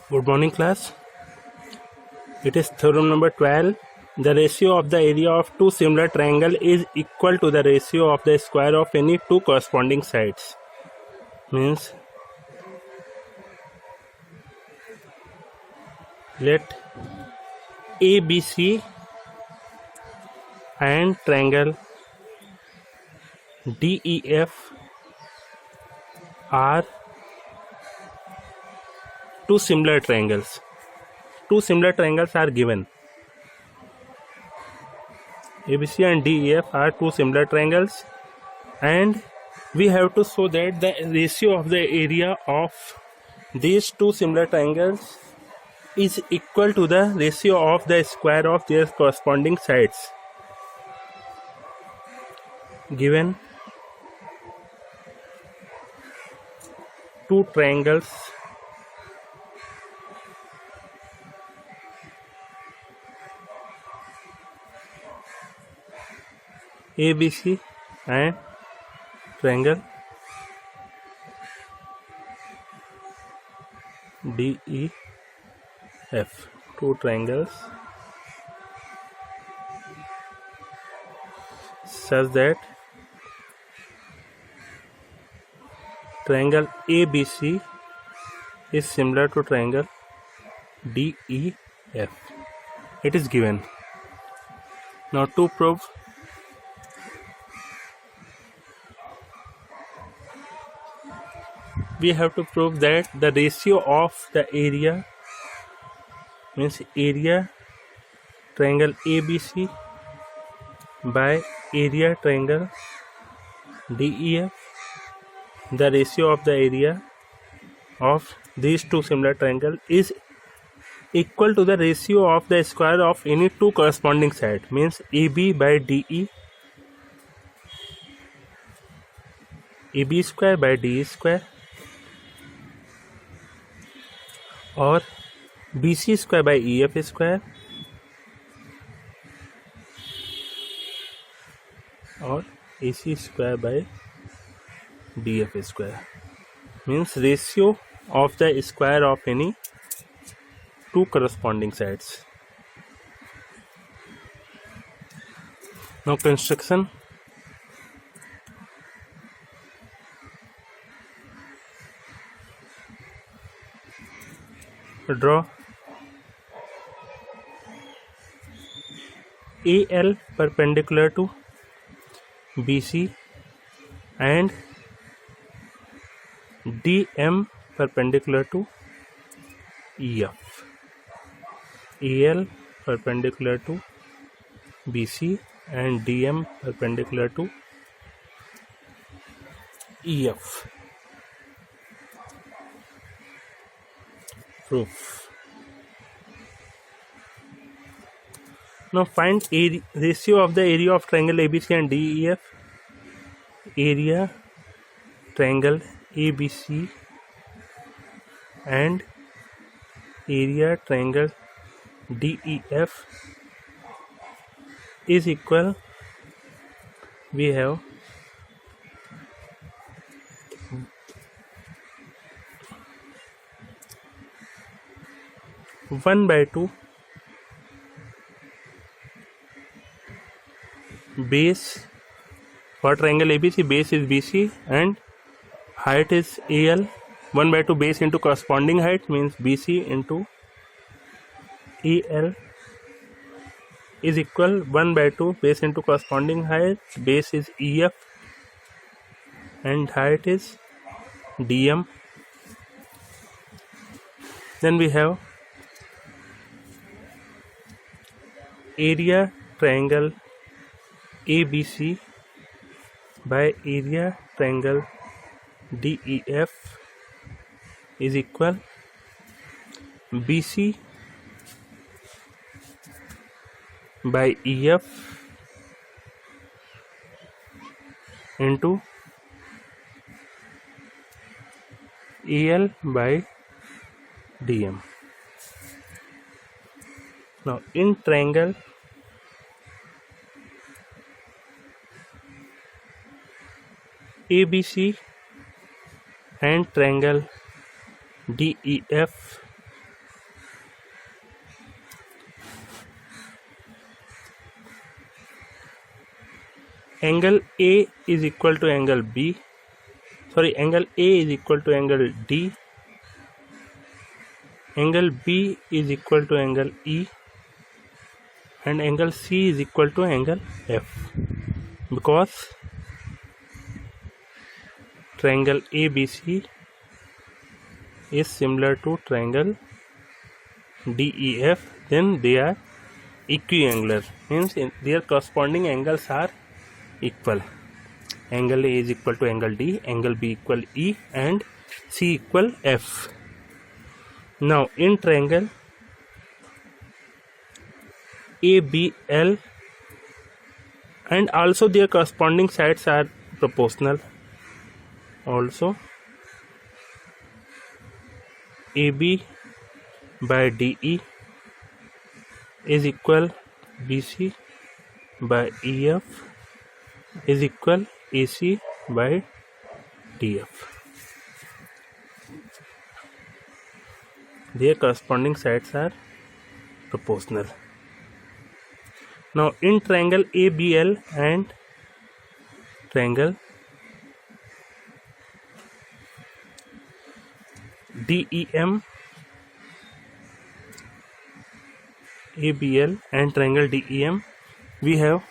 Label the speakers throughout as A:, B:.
A: Good morning, class. It is theorem number 12. The ratio of the area of two similar triangles is equal to the ratio of the square of any two corresponding sides. Means let ABC and triangle DEF are two similar triangles. Two similar triangles are given. ABC and DEF are two similar triangles, and we have to show that the ratio of the area of these two similar triangles is equal to the ratio of the square of their corresponding sides. Given two triangles ABC and triangle DEF, two triangles such that triangle ABC is similar to triangle DEF. It is given. Now to prove, we have to prove that the ratio of the area, means area triangle ABC by area triangle DEF, the ratio of the area of these two similar triangles is equal to the ratio of the square of any two corresponding sides, means AB by DE, AB square by DE square, or BC square by EF square, or AC square by DF square, means ratio of the square of any two corresponding sides. Now construction. Draw AL perpendicular to BC and DM perpendicular to EF. AL perpendicular to BC and DM perpendicular to EF. Proof. Now find ratio of the area of triangle ABC and DEF. Area triangle ABC and area triangle DEF is equal, we have 1/2 base for triangle ABC. Base is BC and height is AL. 1/2 base into corresponding height means BC into AL is equal 1/2 base into corresponding height. Base is EF and height is DM. Then we have area triangle ABC by area triangle DEF is equal BC by EF into AL by DM. Now in triangle ABC and triangle DEF, angle A is equal to angle B, sorry, angle A is equal to angle D, angle B is equal to angle E, and angle C is equal to angle F, because triangle ABC is similar to triangle DEF, then they are equiangular, means their corresponding angles are equal. Angle A is equal to angle D, angle B equal E, and C equal F. Now in triangle ABL, and also their corresponding sides are proportional. Also AB by DE is equal BC by EF is equal AC by DF. Their corresponding sides are proportional. Now in triangle ABL and triangle DEM, ABL and triangle DEM, we have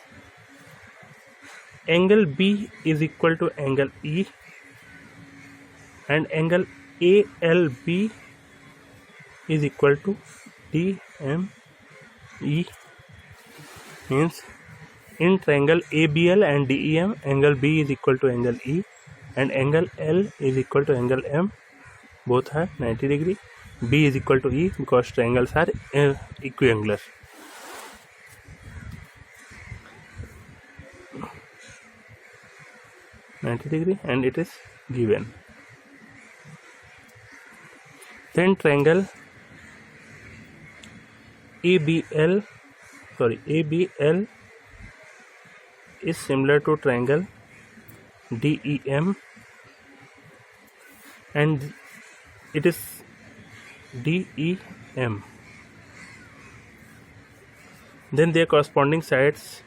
A: angle B is equal to angle E, and angle ALB is equal to DME, means in triangle ABL and DEM, angle B is equal to angle E and angle L is equal to angle M, both are 90 degree. B is equal to E because triangles are equiangular. -90 and it is given. Then triangle ABL is similar to triangle DEM, and it is DEM. Then their corresponding sides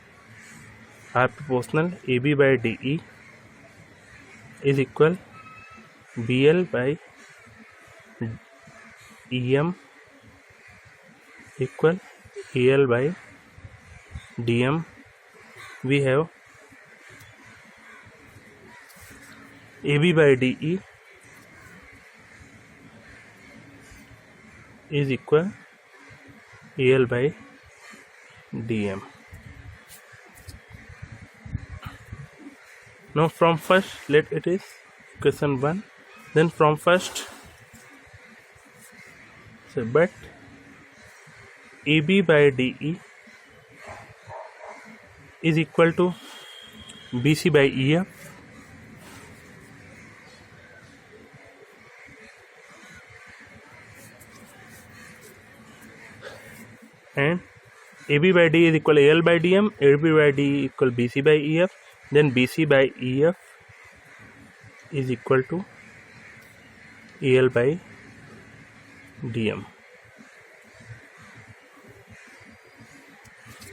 A: are proportional. AB by DE is equal BL by EM equal AL by DM. We have AB by DE is equal AL by DM. Now from first, let it is question 1. Then from first, so but AB by DE is equal to BC by EF, and AB by D is equal AL by DM, AB by D equal BC by EF, then BC by EF is equal to AL by DM.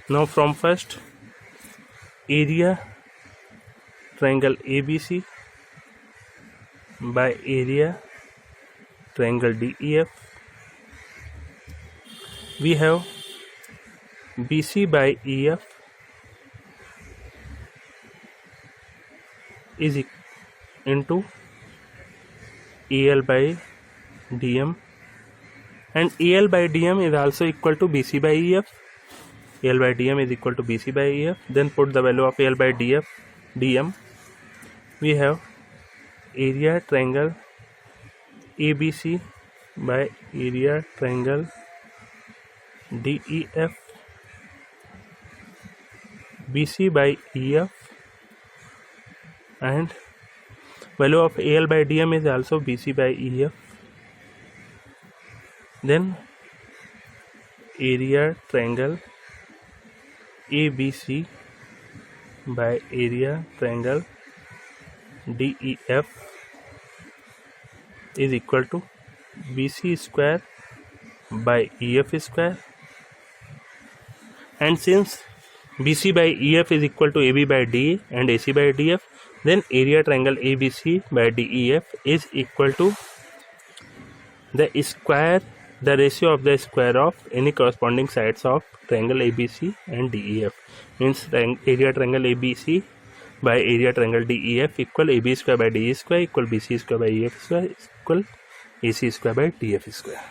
A: Now from first, area triangle ABC by area triangle DEF, we have BC by EF is into AL by DM, and AL by DM is also equal to BC by EF. AL by DM is equal to BC by EF. Then put the value of AL by DM. We have area triangle ABC by area triangle DEF, BC by EF, and value of AL by DM is also BC by EF. Then area triangle ABC by area triangle DEF is equal to BC square by EF square, and since BC by EF is equal to AB by DA and AC by DF, then area triangle ABC by DEF is equal to the ratio of the square of any corresponding sides of triangle ABC and DEF. Means area triangle ABC by area triangle DEF equal AB square by DE square equal BC square by EF square equal AC square by DF square.